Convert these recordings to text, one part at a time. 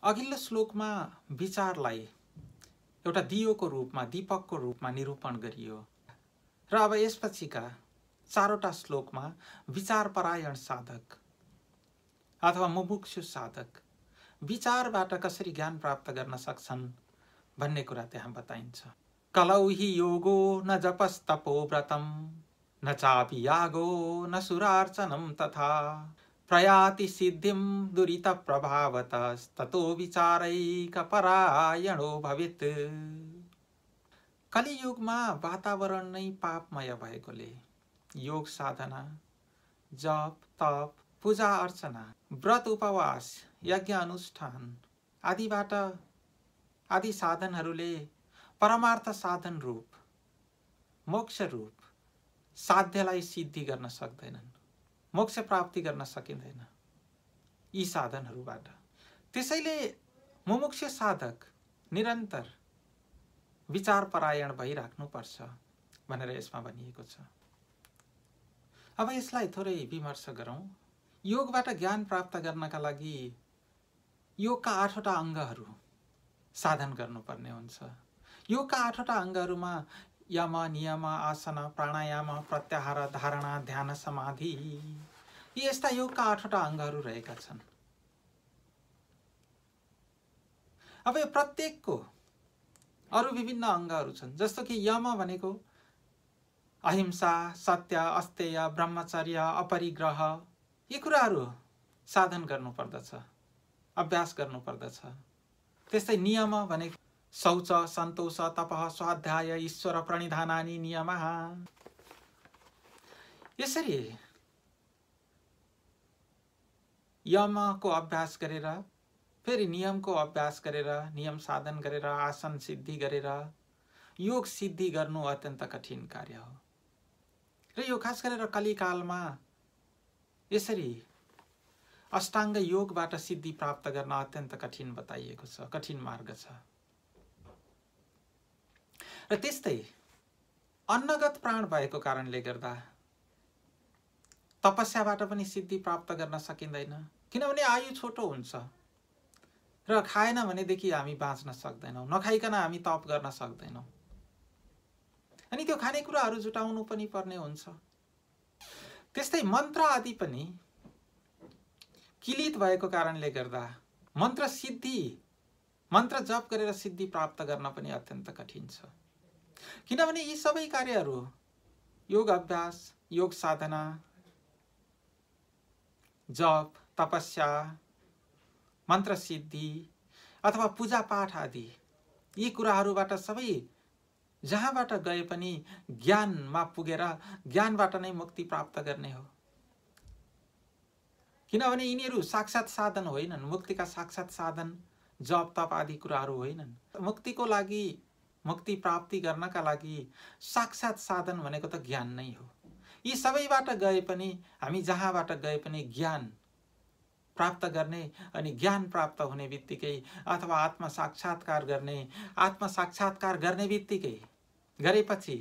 अघिल्लो श्लोकमा विचारलाई एउटा दियोको रूपमा, दीपकको रूपमा निरूपण गरियो र अब यसपछिका 4वटा श्लोकमा विचारपरायण साधक अथवा मुमुक्षु साधक विचारबाट कसरी ज्ञान प्राप्त गर्न सक्छन् भन्ने कुरा त्यहाँ बताइन्छ। कलौ हि योगो न जपस्तपो व्रतम न चापि यागो न सुरार्चनम तथा प्रयाति सिद्धिम दुरित प्रभावतस्ततो विचारैकपरायणो भवेत्। कलियुगमा वातावरण नै पापमय भएकोले योग साधना, जप, तप, पूजा अर्चना, व्रत उपवास, यज्ञ अनुष्ठान आदि साधनहरूले परमार्थ साधन रूप, मोक्ष रूप साध्यलाई सिद्धि गर्न सक्दैनन्, मोक्ष प्राप्ति गर्न सकिँदैन यी साधनहरूबाट। त्यसैले मुमुक्ष साधक निरन्तर विचारपरायण भइराख्नुपर्छ भनेर यसमा भनिएको छ। अब यसलाई थोरै विमर्श गरौँ। योगबाट ज्ञान प्राप्त गर्नका लागि योगका 8वटा अङ्गहरू साधन गर्नुपर्ने हुन्छ। योगका 8वटा अङ्गहरूमा यम, नियम, आसन, प्राणायाम, प्रत्याहार, धारणा, ध्यान, समाधि यी यस्ता योगका 8वटा अङ्गहरू रहेका छन्। अब यो प्रत्येकको अरू विभिन्न अङ्गहरू छन्। जस्तो कि यम भनेको अहिंसा, सत्य, अस्तेय, ब्रह्मचर्य, अपरिग्रह यी कुराहरू साधन गर्नुपर्दछ, अभ्यास गर्नुपर्दछ। त्यस्तै नियम भनेको शौच, सन्तोष, तपः, स्वाध्याय, ईश्वर प्रणिधानानि नियमः। यसरी यमको अभ्यास गरेर, फेरि नियमको अभ्यास गरेर, नियम साधन गरेर, आसन सिद्धि गरेर योग सिद्धि गर्नु अत्यन्त कठिन कार्य हो। र यो खास गरेर कलिकालमा यसरी अष्टाङ्ग योगबाट सिद्धि प्राप्त गर्न अत्यन्त कठिन बताइएको छ, कठिन मार्ग छ। र त्यस्तै अन्नगत प्राण भएको कारणले गर्दा तपस्याबाट पनि सिद्धि प्राप्त गर्न सकिँदैन, किनभने आयु छोटो हुन्छ र खाएन भनेदेखि हामी बाँच्न सक्दैनौँ, नखाइकन हामी तप गर्न सक्दैनौँ। अनि त्यो खानेकुराहरू जुटाउनु पनि पर्ने हुन्छ। त्यस्तै मन्त्र आदि पनि किलित भएको कारणले गर्दा मन्त्र जप गरेर सिद्धि प्राप्त गर्न पनि अत्यन्त कठिन छ। किनभने यी सबै कार्यहरू योग अभ्यास, योग साधना, जप, तपस्या, मन्त्र सिद्धि अथवा पूजा पाठ आदि यी कुराहरूबाट सबै जहाँबाट गए पनि ज्ञानमा पुगेर ज्ञानबाट नै मुक्ति प्राप्त गर्ने हो। किनभने यिनीहरू साक्षात साधन होइनन्, मुक्तिका साक्षात साधन जप तप आदि कुराहरू होइनन्। मुक्तिको लागि, मुक्ति प्राप्ति गर्नका लागि साक्षात साधन भनेको त ज्ञान नै हो। यी सबैबाट गए पनि हामी जहाँबाट गए पनि ज्ञान प्राप्त गर्ने अनि ज्ञान प्राप्त हुने बित्तिकै अथवा आत्म साक्षात्कार गर्ने बित्तिकै गरेपछि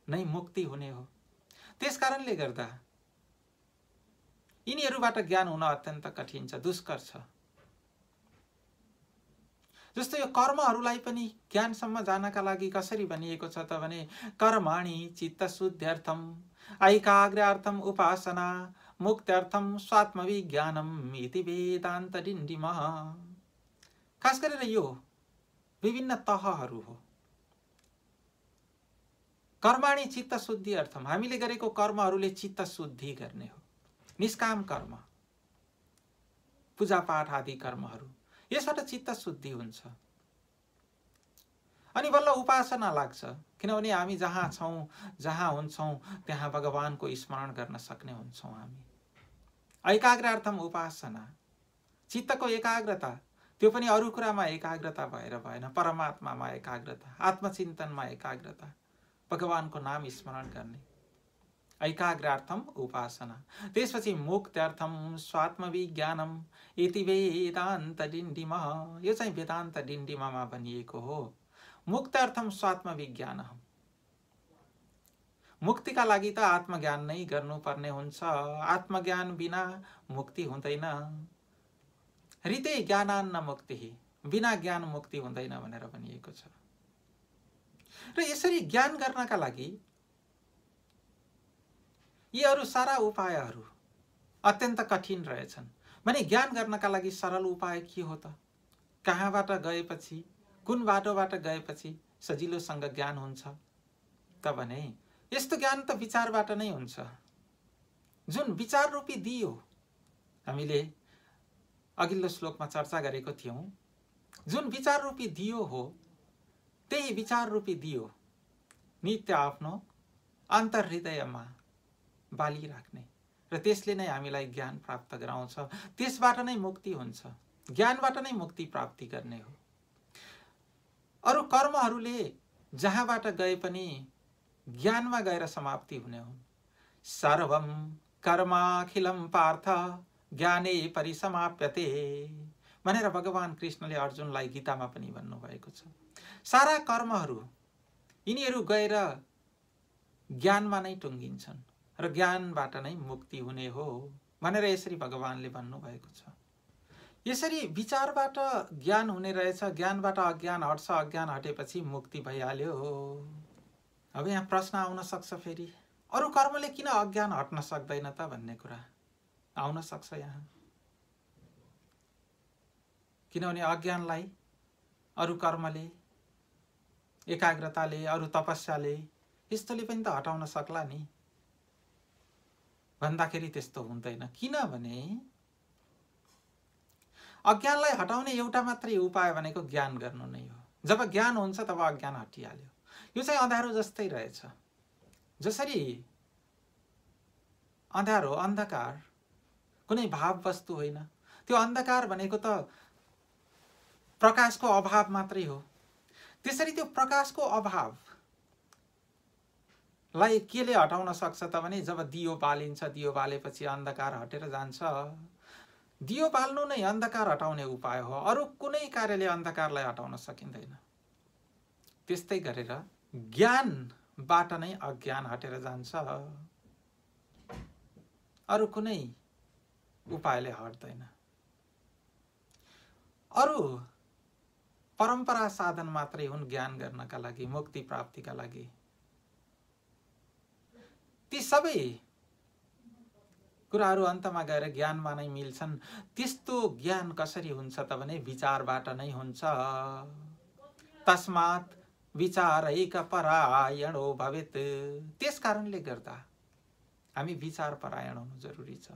नै मुक्ति हुने हो। त्यसकारणले गर्दा यिनीहरूबाट ज्ञान हुन अत्यन्त कठिन छ, दुष्कर छ। जस्तो यो कर्महरूलाई पनि ज्ञानसम्म जानका लागि कसरी भनिएको छ त भने कर्माणि चित्तशुद्ध्यर्थम ऐकाग्र्यार्थम उपासना मुक्त्यर्थम स्वात्मविज्ञानम इति वेदान्त डिण्डिमः। खास गरेर यो विभिन्न तहहरू हो। कर्माणि चित्तशुद्धि अर्थम, हामीले गरेको कर्महरूले चित्त शुद्धि गर्ने हो। निष्काम कर्म, पूजापाठ आदि कर्महरू, यसबाट चित्त शुद्धि हुन्छ। अनि बल्ल उपासना लाग्छ, किनभने हामी जहाँ छौँ, जहाँ हुन्छौँ त्यहाँ भगवानको स्मरण गर्न सक्ने हुन्छौँ हामी। ऐकाग्रार्थम उपासना, चित्तको एकाग्रता, त्यो पनि अरू कुरामा एकाग्रता भएर भएन, परमात्मामा एकाग्रता, आत्मचिन्तनमा एकाग्रता, भगवानको नाम स्मरण गर्ने। ऐकाग्रार्थम उपासना। त्यसपछि मुक्त्यर्थम स्वात्मविज्ञानम इति वेदान्त डिण्डिमः। यो चाहिँ वेदान्त डिण्डिममा भनिएको हो। मुक्त्यर्थम स्वात्मविज्ञानम, मुक्तिका लागि त आत्मज्ञान नै गर्नुपर्ने हुन्छ। आत्मज्ञान बिना मुक्ति हुँदैन। हृदय ज्ञानान्न मुक्ति, बिना ज्ञान मुक्ति हुँदैन भनेर भनिएको छ। र यसरी ज्ञान गर्नका लागि यीहरू सारा उपायहरू अत्यन्त कठिन रहेछन्। भने ज्ञान गर्नका लागि सरल उपाय के हो त? कहाँबाट गएपछि, कुन बाटोबाट गएपछि सजिलोसँग ज्ञान हुन्छ त भने यस्तो ज्ञान त विचारबाट नै हुन्छ। जुन विचार रूपी दियो, हामीले अघिल्लो श्लोकमा चर्चा गरेको थियौं, जुन विचार रूपी दियो हो त्यही विचार रूपी दियो नित्य आफ्नो अन्तर्हृदयमा बालिराख्ने र त्यसले नै हामीलाई ज्ञान प्राप्त गराउँछ। त्यसबाट नै मुक्ति हुन्छ, ज्ञानबाट नै मुक्ति प्राप्ति गर्ने हो। अरु कर्महरूले जहाँबाट गए पनि ज्ञानमा गएर समाप्ति हुने हुन्। सर्वं कर्माखिलं पार्थ ज्ञाने परिसमाप्यते भनेर भगवान कृष्णले अर्जुनलाई गीतामा पनि भन्नुभएको छ। सारा कर्महरू यिनीहरू गएर ज्ञानमा नै टुङ्गिन्छन् र ज्ञानबाट नै मुक्ति हुने हो भनेर यसरी भगवानले भन्नुभएको छ। यसरी विचारबाट ज्ञान हुने रहेछ, ज्ञानबाट अज्ञान हट्छ, अज्ञान हटेपछि मुक्ति भइहाल्यो। अब यहाँ प्रश्न आउन सक्छ, फेरि अरु कर्मले किन अज्ञान हट्न सक्दैन त भन्ने कुरा आउन सक्छ यहाँ। किनभने अज्ञानलाई अरु कर्मले, एकाग्रताले, अरु तपस्याले यस्तोले पनि त हटाउन सक्ला नि भन्दाखेरि त्यस्तो हुँदैन। किनभने अज्ञानलाई हटाउने एउटा मात्रै उपाय भनेको ज्ञान गर्नु नै हो। जब ज्ञान हुन्छ तब अज्ञान हटिहाल्यो। यो चाहिँ अँध्यारो जस्तै रहेछ। जसरी अँध्यारो, अन्धकार कुनै भाव वस्तु होइन, त्यो अन्धकार भनेको त प्रकाशको अभाव मात्रै हो। त्यसरी त्यो प्रकाशको अभावलाई केले हटाउन सक्छ त भने जब दियो बालिन्छ, दियो बालेपछि अन्धकार हटेर जान्छ। दियो बाल्नु नै अन्धकार हटाउने उपाय हो, अरु कुनै कार्यले अन्धकारलाई हटाउन सकिँदैन। त्यस्तै गरेर ज्ञानबाट नै अज्ञान हटेर जान्छ, अरु कुनै उपायले हट्दैन। अरु परम्परा साधन मात्रै हुन् ज्ञान गर्नका लागि, मुक्ति प्राप्तिका लागि। ती सबै कुराहरू अन्तमा गएर ज्ञानमा नै मिल्छन्। त्यस्तो ज्ञान कसरी हुन्छ त भने विचारबाट नै हुन्छ। तस्मात् विचारैक परायणो भवेत्। त्यस कारणले गर्दा हामी विचार परायण हुनु जरुरी छ।